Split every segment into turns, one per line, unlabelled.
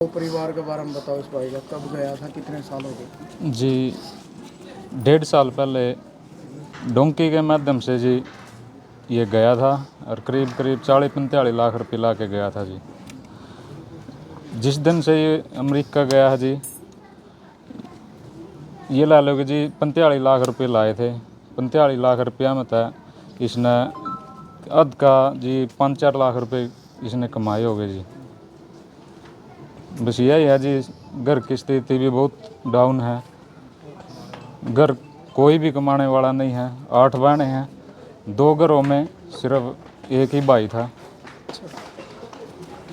तो परिवार के बारे में बताओ इस भाई का, कब गया था, कितने साल हो गए?
जी 1.5 साल पहले डोंकी के माध्यम से जी ये गया था और करीब करीब 40-45 लाख रुपए ला के गया था जी। जिस दिन से ये अमेरिका गया है जी, ये ला लो कि जी 45 लाख रुपए लाए थे। 45 लाख रुपया में था इसने अध का जी 5-4 लाख रुपए इसने कमाए हो गए जी। बस यही है जी, घर की स्थिति भी बहुत डाउन है। घर कोई भी कमाने वाला नहीं है। 8 बहनें हैं, 2 घरों में सिर्फ एक ही भाई था।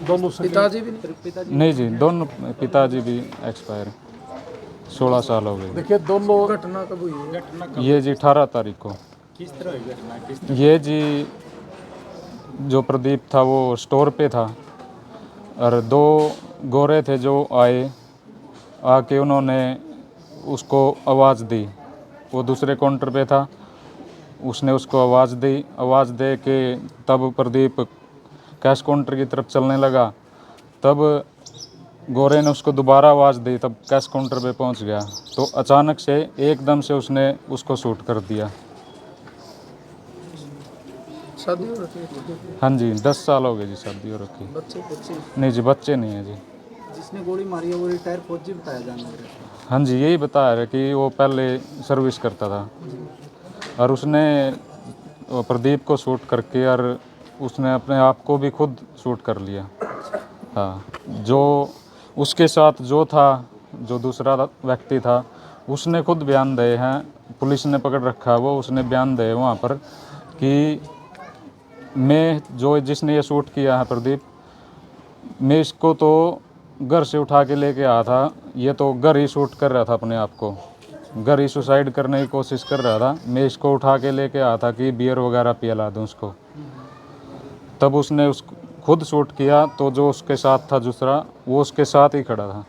दोनों पिताजी भी नहीं?
नहीं जी, दोनों पिताजी भी एक्सपायर 16 साल हो गए।
देखिए दोनों घटना कब हुई है?
ये जी 18 तारीख को।
किस तरह की घटना?
ये जी जो प्रदीप था वो स्टोर पे था और 2 गोरे थे जो आके उन्होंने उसको आवाज़ दी। वो दूसरे काउंटर पे था, उसने उसको आवाज़ दे के तब प्रदीप कैश काउंटर की तरफ चलने लगा। तब गोरे ने उसको दोबारा आवाज़ दी, तब कैश काउंटर पे पहुंच गया तो अचानक से एकदम से उसने उसको शूट कर दिया।
शादी हो रखी है?
हाँ जी 10 साल हो गए जी शादी हो रखी।
बच्चे?
नहीं जी, बच्चे नहीं है जी।
जिसने गोली मारी है वो रिटायर फौजी बताया जाने लगा।
हाँ जी, यही बताया है कि वो पहले सर्विस करता था और उसने प्रदीप को शूट करके और उसने अपने आप को भी खुद शूट कर लिया। हाँ, जो उसके साथ जो दूसरा व्यक्ति था उसने खुद बयान दिए हैं, पुलिस ने पकड़ रखा है वो, उसने बयान दिए वहाँ पर कि जिसने ये शूट किया है प्रदीप, मैं इसको तो घर से उठा के लेके आया था, ये तो घर ही शूट कर रहा था अपने आप को, घर ही सुसाइड करने की कोशिश कर रहा था। मैं इसको उठा के लेके आया था कि बियर वगैरह पिला दूँ उसको। तब उसने उसको खुद शूट किया तो जो उसके साथ था दूसरा, वो उसके साथ ही खड़ा था।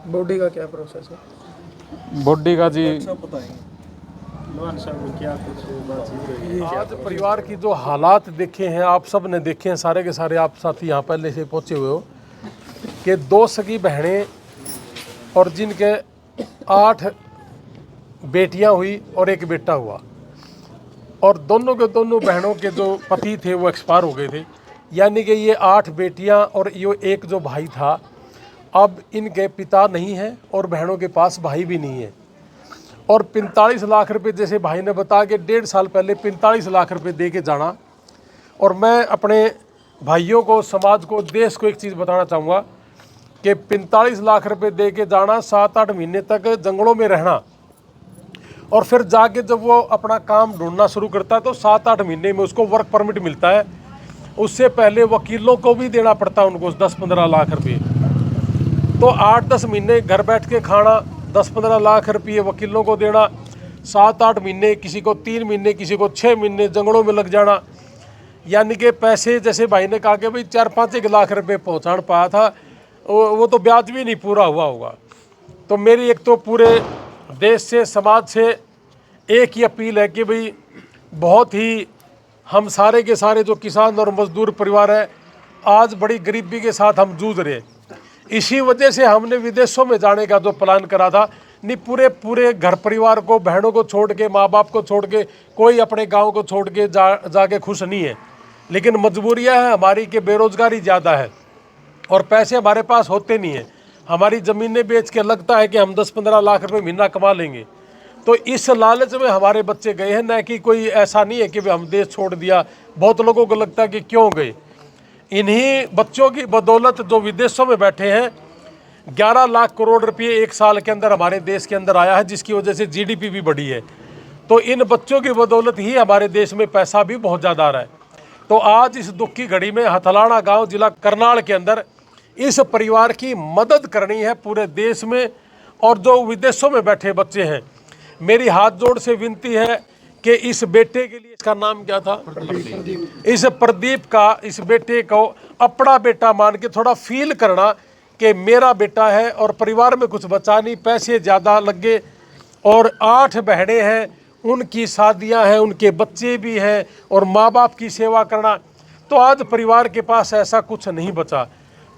बॉडी का क्या प्रोसेस है?
बॉडी का जी
आज परिवार की जो हालात देखे हैं आप सब ने देखे हैं, सारे के सारे आप साथी यहाँ पहले से पहुँचे हुए हो कि 2 सगी बहनें और जिनके 8 बेटियां हुई और 1 बेटा हुआ, और दोनों के दोनों बहनों के जो पति थे वो एक्सपायर हो गए थे। यानी कि ये 8 बेटियां और ये 1 जो भाई था, अब इनके पिता नहीं है और बहनों के पास भाई भी नहीं है। और 45 लाख रुपए जैसे भाई ने बताया कि 1.5 साल पहले 45 लाख रुपए दे के जाना। और मैं अपने भाइयों को, समाज को, देश को एक चीज़ बताना चाहूँगा कि 45 लाख रुपए दे के जाना, 7-8 महीने तक जंगलों में रहना, और फिर जाके जब वो अपना काम ढूंढना शुरू करता है तो 7-8 महीने में उसको वर्क परमिट मिलता है। उससे पहले वकीलों को भी देना पड़ता है उनको 10-15 लाख रुपये। तो 8-10 महीने घर बैठ के खाना, 10-15 लाख रुपये वकीलों को देना, 7-8 महीने, किसी को 3 महीने, किसी को 6 महीने जंगलों में लग जाना। यानी कि पैसे, जैसे भाई ने कहा कि भाई 4-5 लाख रुपये पहुँचा पाया था, वो तो ब्याज भी नहीं पूरा हुआ होगा। तो मेरी एक तो पूरे देश से, समाज से एक ही अपील है कि भाई बहुत ही हम सारे के सारे जो किसान और मजदूर परिवार है, आज बड़ी गरीबी के साथ हम जूझ रहे हैं। इसी वजह से हमने विदेशों में जाने का जो प्लान करा था, नहीं पूरे घर परिवार को, बहनों को छोड़ के, माँ बाप को छोड़ के, कोई अपने गांव को छोड़ के जाके खुश नहीं है। लेकिन मजबूरियां है हमारी कि बेरोजगारी ज़्यादा है और पैसे हमारे पास होते नहीं है। हमारी ज़मीनें बेच के लगता है कि हम 10-15 लाख रुपए महीना कमा लेंगे। तो इस लालच में हमारे बच्चे गए हैं, न कि कोई ऐसा नहीं है कि हम देश छोड़ दिया। बहुत लोगों को लगता है कि क्यों गए। इन्हीं बच्चों की बदौलत जो विदेशों में बैठे हैं, 11 लाख करोड़ रुपये 1 साल के अंदर हमारे देश के अंदर आया है, जिसकी वजह से GDP भी बढ़ी है। तो इन बच्चों की बदौलत ही हमारे देश में पैसा भी बहुत ज़्यादा आ रहा है। तो आज इस दुख की घड़ी में हथलाना गांव, जिला करनाल के अंदर इस परिवार की मदद करनी है पूरे देश में। और जो विदेशों में बैठे बच्चे हैं, मेरी हाथ जोड़ से विनती है कि इस बेटे के लिए, इसका नाम क्या था, इस प्रदीप का, इस बेटे को अपना बेटा मान के थोड़ा फील करना कि मेरा बेटा है और परिवार में कुछ बचा नहीं, पैसे ज़्यादा लगे और 8 बहनें हैं, उनकी शादियां हैं, उनके बच्चे भी हैं और माँ बाप की सेवा करना। तो आज परिवार के पास ऐसा कुछ नहीं बचा।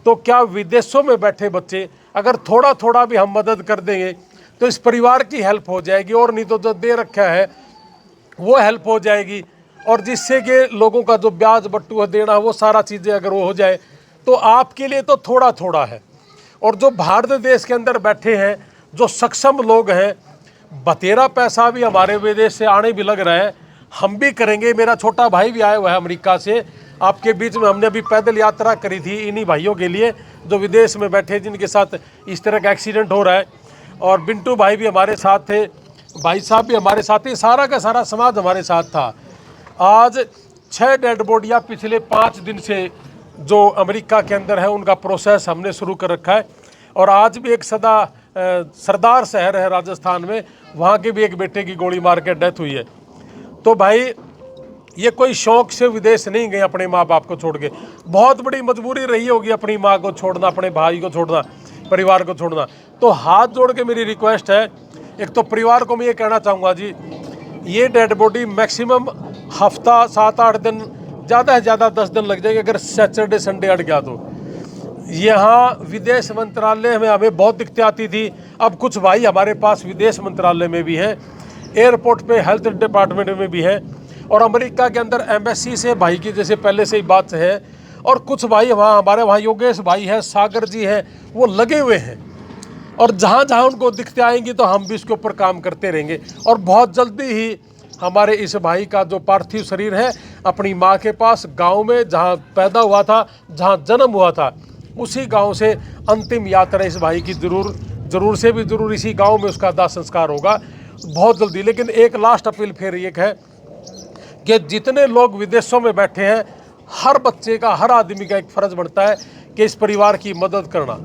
तो क्या विदेशों में बैठे बच्चे अगर थोड़ा थोड़ा भी हम मदद कर देंगे तो इस परिवार की हेल्प हो जाएगी, और नहीं तो जो दे रखा है वो हेल्प हो जाएगी, और जिससे कि लोगों का जो ब्याज बट्टू देना वो सारा चीज़ें अगर वो हो जाए तो आपके लिए तो थोड़ा थोड़ा है। और जो भारत देश के अंदर बैठे हैं जो सक्षम लोग हैं, बतेरा पैसा भी हमारे विदेश से आने भी लग रहा है, हम भी करेंगे। मेरा छोटा भाई भी आया हुआ है अमेरिका से, आपके बीच में हमने अभी पैदल यात्रा करी थी इन्हीं भाइयों के लिए जो विदेश में बैठे जिनके साथ इस तरह का एक्सीडेंट हो रहा है। और बिंटू भाई भी हमारे साथ थे, भाई साहब भी हमारे साथ थे, सारा का सारा समाज हमारे साथ था। आज 6 डेड बॉडियाँ पिछले 5 दिन से जो अमेरिका के अंदर है उनका प्रोसेस हमने शुरू कर रखा है। और आज भी एक सरदार शहर है राजस्थान में, वहाँ के भी एक बेटे की गोली मार के डेथ हुई है। तो भाई ये कोई शौक से विदेश नहीं गए अपने माँ बाप को छोड़ के, बहुत बड़ी मजबूरी रही होगी अपनी माँ को छोड़ना, अपने भाई को छोड़ना, परिवार को छोड़ना। तो हाथ जोड़ के मेरी रिक्वेस्ट है, एक तो परिवार को मैं ये कहना चाहूँगा जी, ये डेड बॉडी मैक्सिमम हफ्ता 7-8 दिन, ज़्यादा से ज़्यादा 10 दिन लग जाएंगे अगर सैटरडे संडे अट गया तो। यहाँ विदेश मंत्रालय में हमें बहुत दिक्कतें आती थी, अब कुछ भाई हमारे पास विदेश मंत्रालय में भी हैं, एयरपोर्ट पे हेल्थ डिपार्टमेंट में भी है, और अमेरिका के अंदर एम्बेसी से भाई की जैसे पहले से ही बात है। और कुछ भाई वहाँ हमारे वहाँ योगेश भाई है, सागर जी हैं, वो लगे हुए हैं, और जहाँ जहाँ उनको दिक्कतें आएंगी तो हम भी इसके ऊपर काम करते रहेंगे। और बहुत जल्दी ही हमारे इस भाई का जो पार्थिव शरीर है अपनी माँ के पास गांव में जहाँ पैदा हुआ था, जहाँ जन्म हुआ था, उसी गांव से अंतिम यात्रा इस भाई की जरूर से भी जरूर इसी गांव में उसका दाह संस्कार होगा बहुत जल्दी। लेकिन एक लास्ट अपील फिर एक है कि जितने लोग विदेशों में बैठे हैं, हर बच्चे का, हर आदमी का एक फ़र्ज बनता है कि इस परिवार की मदद करना।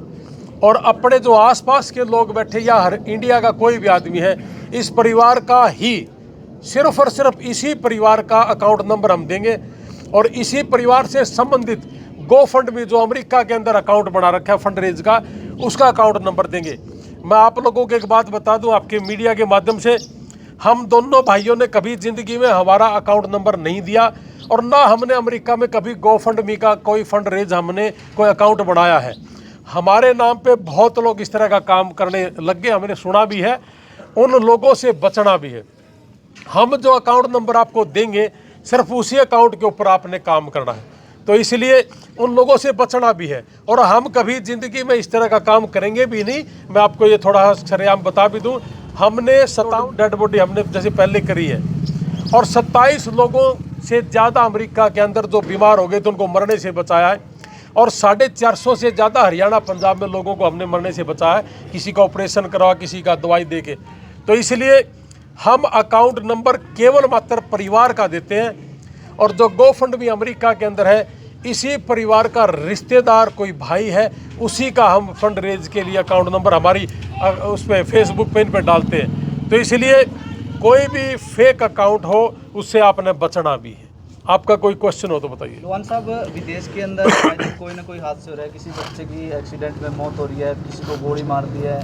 और अपने जो आसपास के लोग बैठे या हर इंडिया का कोई भी आदमी है, इस परिवार का ही सिर्फ और सिर्फ इसी परिवार का अकाउंट नंबर हम देंगे, और इसी परिवार से संबंधित गो फंड में जो अमेरिका के अंदर अकाउंट बना रखा है फंड रेज का, उसका अकाउंट नंबर देंगे। मैं आप लोगों को एक बात बता दूं आपके मीडिया के माध्यम से, हम दोनों भाइयों ने कभी ज़िंदगी में हमारा अकाउंट नंबर नहीं दिया, और ना हमने अमेरिका में कभी गो फंड मी का कोई फंड रेज हमने कोई अकाउंट बनाया है। हमारे नाम पे बहुत लोग इस तरह का काम करने लग गए, हमने सुना भी है, उन लोगों से बचना भी है। हम जो अकाउंट नंबर आपको देंगे सिर्फ उसी अकाउंट के ऊपर आपने काम करना है, तो इसलिए उन लोगों से बचना भी है। और हम कभी ज़िंदगी में इस तरह का काम करेंगे भी नहीं। मैं आपको ये थोड़ा सरेआम बता भी दूं, हमने 57 डेड बॉडी हमने जैसे पहले करी है, और 27 लोगों से ज़्यादा अमेरिका के अंदर जो बीमार हो गए तो उनको मरने से बचाया है, और 450 से ज़्यादा हरियाणा पंजाब में लोगों को हमने मरने से बचाया है, किसी का ऑपरेशन करवा, किसी का दवाई दे के। तो इसलिए हम अकाउंट नंबर केवल मात्र परिवार का देते हैं, और जो गो फंड भी अमेरिका के अंदर है, इसी परिवार का रिश्तेदार कोई भाई है, उसी का हम फंड रेज के लिए अकाउंट नंबर हमारी उस पर फेसबुक पेज पे डालते हैं। तो इसलिए कोई भी फेक अकाउंट हो उससे आपने बचना भी है। आपका कोई क्वेश्चन हो तो बताइए।
लोहान साहब, विदेश के अंदर कोई ना कोई हादसे हो रहा है, किसी बच्चे की एक्सीडेंट में मौत हो रही है, किसी को गोली मार दी है,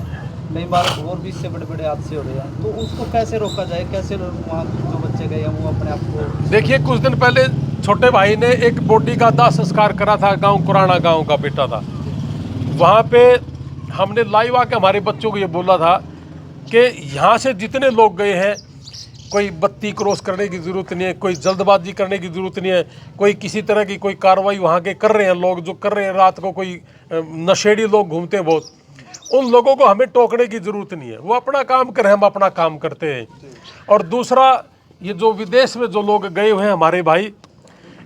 कई बार और भी इससे बड़े बड़े हादसे हो रहे हैं, तो उसको कैसे रोका जाए, कैसे वहाँ जो बच्चे गए हैं वो अपने आप को।
देखिए, कुछ दिन पहले छोटे भाई ने एक बॉडी का दाह संस्कार करा था, गांव कुराना गांव का बेटा था, वहाँ पे हमने लाइव आके हमारे बच्चों को ये बोला था कि यहाँ से जितने लोग गए हैं, कोई बत्ती क्रॉस करने की ज़रूरत नहीं है, कोई जल्दबाजी करने की ज़रूरत नहीं है, कोई किसी तरह की कोई कार्रवाई वहाँ के कर रहे हैं लोग जो कर रहे हैं, रात को कोई नशेड़ी लोग घूमते हैं बहुत, उन लोगों को हमें टोकने की ज़रूरत नहीं है, वो अपना काम करें, हम अपना काम करते हैं। और दूसरा, ये जो विदेश में जो लोग गए हुए हैं हमारे भाई,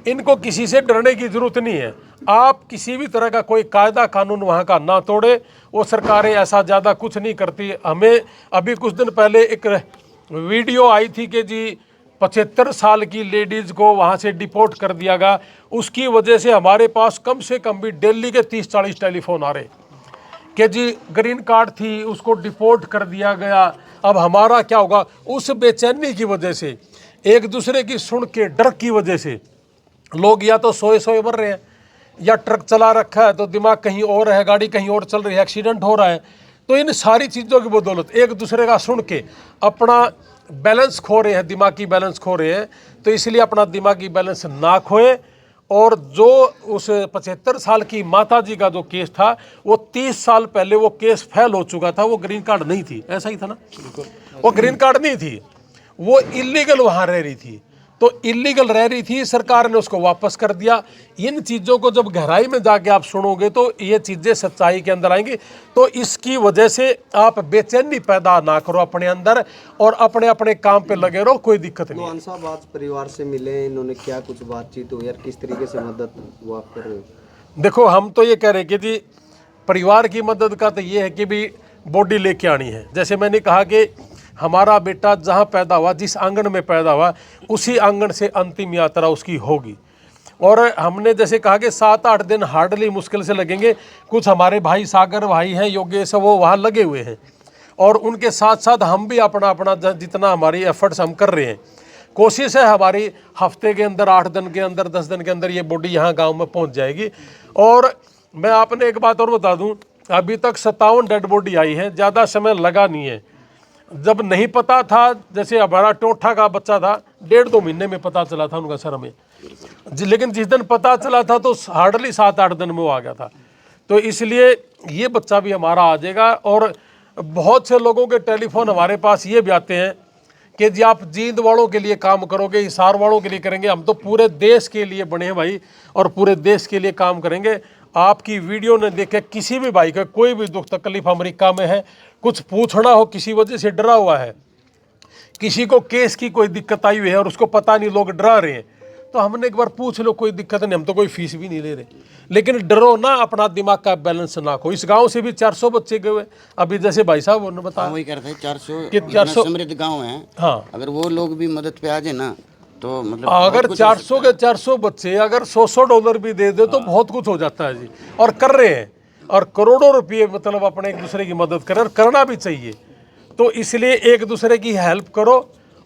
इनको किसी से डरने की ज़रूरत नहीं है। आप किसी भी तरह का कोई कायदा कानून वहाँ का ना तोड़े, वो सरकारें ऐसा ज़्यादा कुछ नहीं करती। हमें अभी कुछ दिन पहले एक वीडियो आई थी कि जी 75 साल की लेडीज़ को वहाँ से डिपोर्ट कर दिया गया, उसकी वजह से हमारे पास कम से कम भी दिल्ली के 30-40 टेलीफोन आ रहे कि जी ग्रीन कार्ड थी उसको डिपोर्ट कर दिया गया, अब हमारा क्या होगा। उस बेचैनी की वजह से, एक दूसरे की सुन के डर की वजह से लोग या तो सोए मर रहे हैं, या ट्रक चला रखा है तो दिमाग कहीं और है, गाड़ी कहीं और चल रही है, एक्सीडेंट हो रहा है। तो इन सारी चीज़ों की बदौलत एक दूसरे का सुन के अपना बैलेंस खो रहे हैं, दिमागी बैलेंस खो रहे हैं। तो इसलिए अपना दिमागी बैलेंस ना खोए और जो उस 75 साल की माता जी का जो केस था वो 30 साल पहले वो केस फेल हो चुका था। वो ग्रीन कार्ड नहीं थी, ऐसा ही था ना, वो ग्रीन कार्ड नहीं थी, वो इलीगल वहां रह रही थी। तो इलीगल रह रही थी, सरकार ने उसको वापस कर दिया। इन चीज़ों को जब गहराई में जाके आप सुनोगे तो ये चीज़ें सच्चाई के अंदर आएंगी। तो इसकी वजह से आप बेचैनी पैदा ना करो अपने अंदर और अपने अपने काम पे लगे रहो, कोई दिक्कत नहीं है।
लोहान साहब आज परिवार से मिले, इन्होंने क्या कुछ बातचीत हुई और किस तरीके से मदद वो आप कर रहे हो?
देखो, हम तो ये कह रहे कि जी परिवार की मदद का तो ये है कि भी बॉडी लेके आनी है। जैसे मैंने कहा कि हमारा बेटा जहाँ पैदा हुआ, जिस आंगन में पैदा हुआ, उसी आंगन से अंतिम यात्रा उसकी होगी। और हमने जैसे कहा कि 7-8 दिन हार्डली मुश्किल से लगेंगे। कुछ हमारे भाई सागर भाई हैं, योगेश, वो वहाँ लगे हुए हैं और उनके साथ साथ हम भी अपना अपना जितना हमारी एफर्ट्स हम कर रहे हैं। कोशिश है हमारी हफ्ते के अंदर, 8 दिन के अंदर, 10 दिन के अंदर ये बॉडी यहाँ गाँव में पहुँच जाएगी। और मैं आपने एक बात और बता दूँ, अभी तक 57 डेड बॉडी आई है, ज़्यादा समय लगा नहीं है। जब नहीं पता था, जैसे हमारा टोठा का बच्चा था, 1.5-2 महीने में पता चला था उनका सर में, लेकिन जिस दिन पता चला था तो हार्डली 7-8 दिन में वो आ गया था। तो इसलिए ये बच्चा भी हमारा आ जाएगा। और बहुत से लोगों के टेलीफोन हमारे पास ये भी आते हैं कि जी आप जींद वालों के लिए काम करोगे, हिसार वालों के लिए करेंगे। हम तो पूरे देश के लिए बने हैं भाई, और पूरे देश के लिए काम करेंगे। आपकी वीडियो ने देखे किसी भी भाई का कोई भी दुख तकलीफ अमेरिका में है, कुछ पूछना हो, किसी वजह से डरा हुआ है, किसी को केस की कोई दिक्कत आई हुई है और उसको पता नहीं, लोग डरा रहे हैं, तो हमने एक बार पूछ लो, कोई दिक्कत नहीं, हम तो कोई फीस भी नहीं ले रहे। लेकिन डरो ना, अपना दिमाग का बैलेंस ना खो। इस गांव से भी 400 बच्चे गए, अभी जैसे भाई साहब उन्होंने बताया
वही करते 400
कि 400
समृद्ध गांव है।
हाँ,
अगर वो लोग भी मदद पे आ जाए ना तो मतलब
अगर 400 के 400 बच्चे अगर $100 भी दे दे तो बहुत कुछ हो जाता है जी। और कर रहे हैं, और करोड़ों रुपये मतलब अपने एक दूसरे की मदद करें, और करना भी चाहिए। तो इसलिए एक दूसरे की हेल्प करो।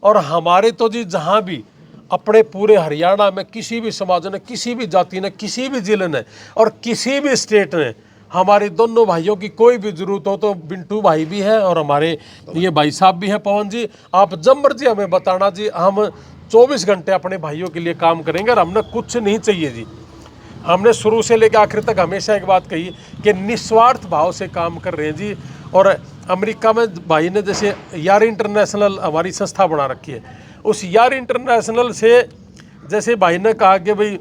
और हमारे तो जी जहाँ भी अपने पूरे हरियाणा में किसी भी समाज ने, किसी भी जाति ने, किसी भी जिले ने और किसी भी स्टेट ने हमारी दोनों भाइयों की कोई भी जरूरत हो तो बिंटू भाई भी है और हमारे ये भाई साहब भी हैं, पवन जी, आप जब मर्जी हमें बताना जी, हम 24 घंटे अपने भाइयों के लिए काम करेंगे। और हमने कुछ नहीं चाहिए जी, हमने शुरू से लेकर आखिर तक हमेशा एक बात कही कि निस्वार्थ भाव से काम कर रहे हैं जी। और अमेरिका में भाई ने जैसे यार इंटरनेशनल हमारी संस्था बना रखी है, उस यार इंटरनेशनल से जैसे भाई ने कहा कि भाई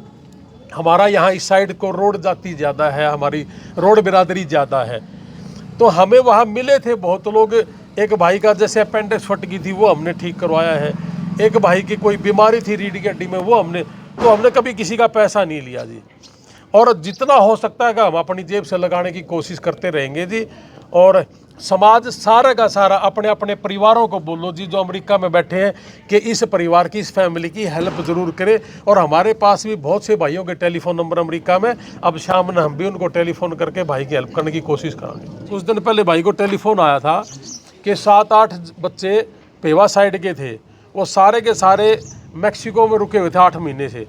हमारा यहाँ इस साइड को रोड जाति ज़्यादा है, हमारी रोड बिरादरी ज़्यादा है, तो हमें वहाँ मिले थे बहुत लोग। एक भाई का जैसे अपेंडिक्स फट गई थी, वो हमने ठीक करवाया है। एक भाई की कोई बीमारी थी रीढ़ की हड्डी में, वो हमने कभी किसी का पैसा नहीं लिया जी। और जितना हो सकता है हम अपनी जेब से लगाने की कोशिश करते रहेंगे जी। और समाज सारा का सारा अपने अपने परिवारों को बोलो जी, जो अमेरिका में बैठे हैं, कि इस परिवार की, इस फैमिली की हेल्प ज़रूर करें। और हमारे पास भी बहुत से भाइयों के टेलीफोन नंबर अमेरिका में, अब शाम में हम भी उनको टेलीफोन करके भाई की हेल्प करने की कोशिश करेंगे। कुछ दिन पहले भाई को टेलीफोन आया था कि 7-8 बच्चे पेवा साइड के थे, वो सारे के सारे मैक्सिको में रुके हुए थे 8 महीने से,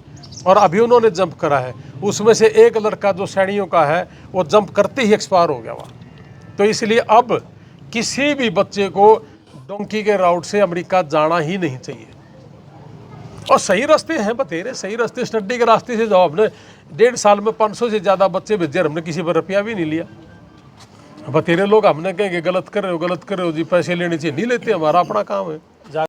और अभी उन्होंने जंप करा है। उसमें से एक लड़का जो सैनियों का है, वो जंप करते ही एक्सपायर हो गया वहाँ। तो इसलिए अब किसी भी बच्चे को डोंकी के राउट से अमेरिका जाना ही नहीं चाहिए। और सही रास्ते हैं बतेरे, सही रास्ते, स्टडी के रास्ते से जाओ। हमने 1.5 साल में 500 से ज़्यादा बच्चे भेजे, हमने किसी पर रुपया भी नहीं लिया। बतेरे लोग हमने कहेंगे गलत कर रहे हो, गलत कर रहे हो जी, पैसे लेने चाहिए, नहीं लेते, हमारा अपना काम है।